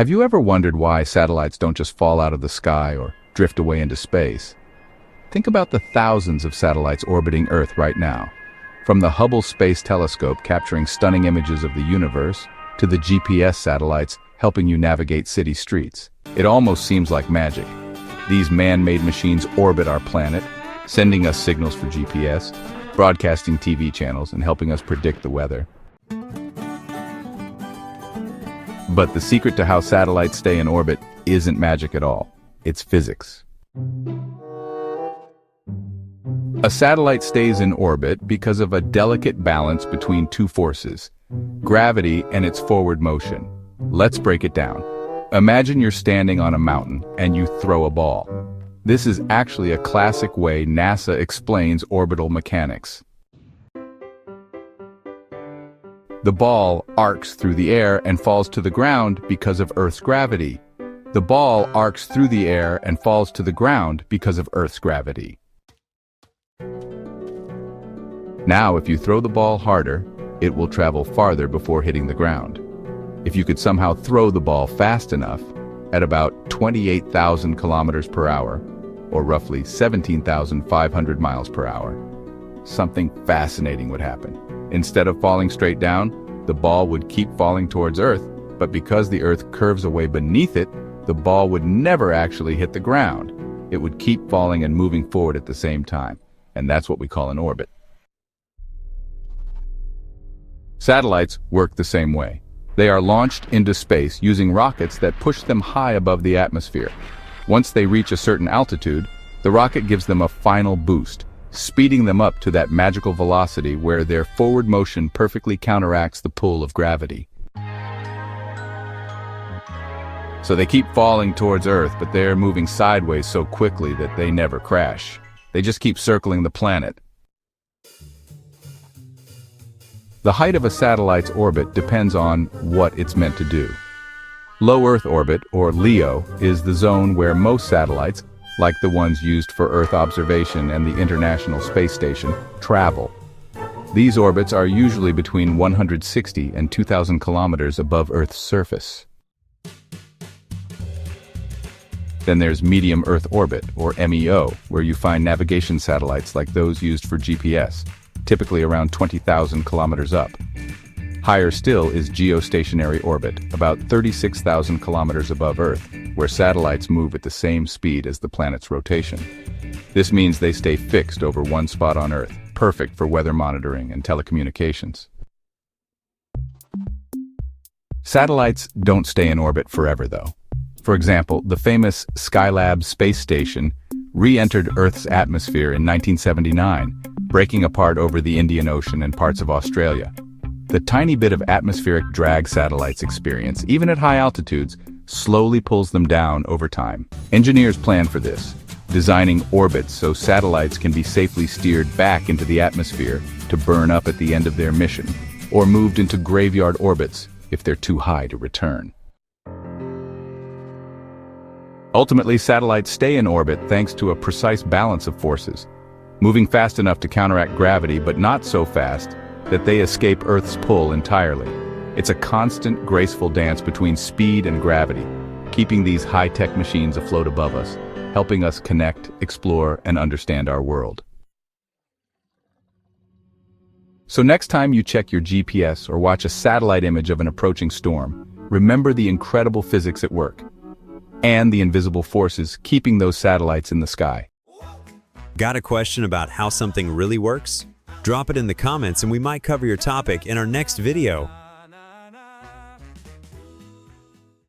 Have you ever wondered why satellites don't just fall out of the sky or drift away into space? Think about the thousands of satellites orbiting Earth right now. From the Hubble Space Telescope capturing stunning images of the universe, to the GPS satellites helping you navigate city streets. It almost seems like magic. These man-made machines orbit our planet, sending us signals for GPS, broadcasting TV channels, and helping us predict the weather. But the secret to how satellites stay in orbit isn't magic at all. It's physics. A satellite stays in orbit because of a delicate balance between two forces, gravity and its forward motion. Let's break it down. Imagine you're standing on a mountain and you throw a ball. This is actually a classic way NASA explains orbital mechanics. The ball arcs through the air and falls to the ground because of Earth's gravity. The ball arcs through the air and falls to the ground because of Earth's gravity. Now, if you throw the ball harder, it will travel farther before hitting the ground. If you could somehow throw the ball fast enough, at about 28,000 kilometers per hour, or roughly 17,500 miles per hour, something fascinating would happen. Instead of falling straight down, the ball would keep falling towards Earth, but because the Earth curves away beneath it, the ball would never actually hit the ground. It would keep falling and moving forward at the same time, and that's what we call an orbit. Satellites work the same way. They are launched into space using rockets that push them high above the atmosphere. Once they reach a certain altitude, the rocket gives them a final boost, speeding them up to that magical velocity where their forward motion perfectly counteracts the pull of gravity. So they keep falling towards Earth, but they're moving sideways so quickly that they never crash. They just keep circling the planet. The height of a satellite's orbit depends on what it's meant to do. Low Earth orbit, or LEO, is the zone where most satellites, like the ones used for Earth observation and the International Space Station, travel. These orbits are usually between 160 and 2,000 kilometers above Earth's surface. Then there's Medium Earth Orbit, or MEO, where you find navigation satellites like those used for GPS, typically around 20,000 kilometers up. Higher still is geostationary orbit, about 36,000 kilometers above Earth, where satellites move at the same speed as the planet's rotation. This means they stay fixed over one spot on Earth, perfect for weather monitoring and telecommunications. Satellites don't stay in orbit forever, though. For example, the famous Skylab space station re-entered Earth's atmosphere in 1979, breaking apart over the Indian Ocean and parts of Australia. The tiny bit of atmospheric drag satellites experience, even at high altitudes, slowly pulls them down over time. Engineers plan for this, designing orbits so satellites can be safely steered back into the atmosphere to burn up at the end of their mission, or moved into graveyard orbits if they're too high to return. Ultimately, satellites stay in orbit thanks to a precise balance of forces, moving fast enough to counteract gravity, but not so fast that they escape Earth's pull entirely. It's a constant, graceful dance between speed and gravity, keeping these high-tech machines afloat above us, helping us connect, explore, and understand our world. So next time you check your GPS or watch a satellite image of an approaching storm, remember the incredible physics at work, and the invisible forces keeping those satellites in the sky. Got a question about how something really works? Drop it in the comments and we might cover your topic in our next video.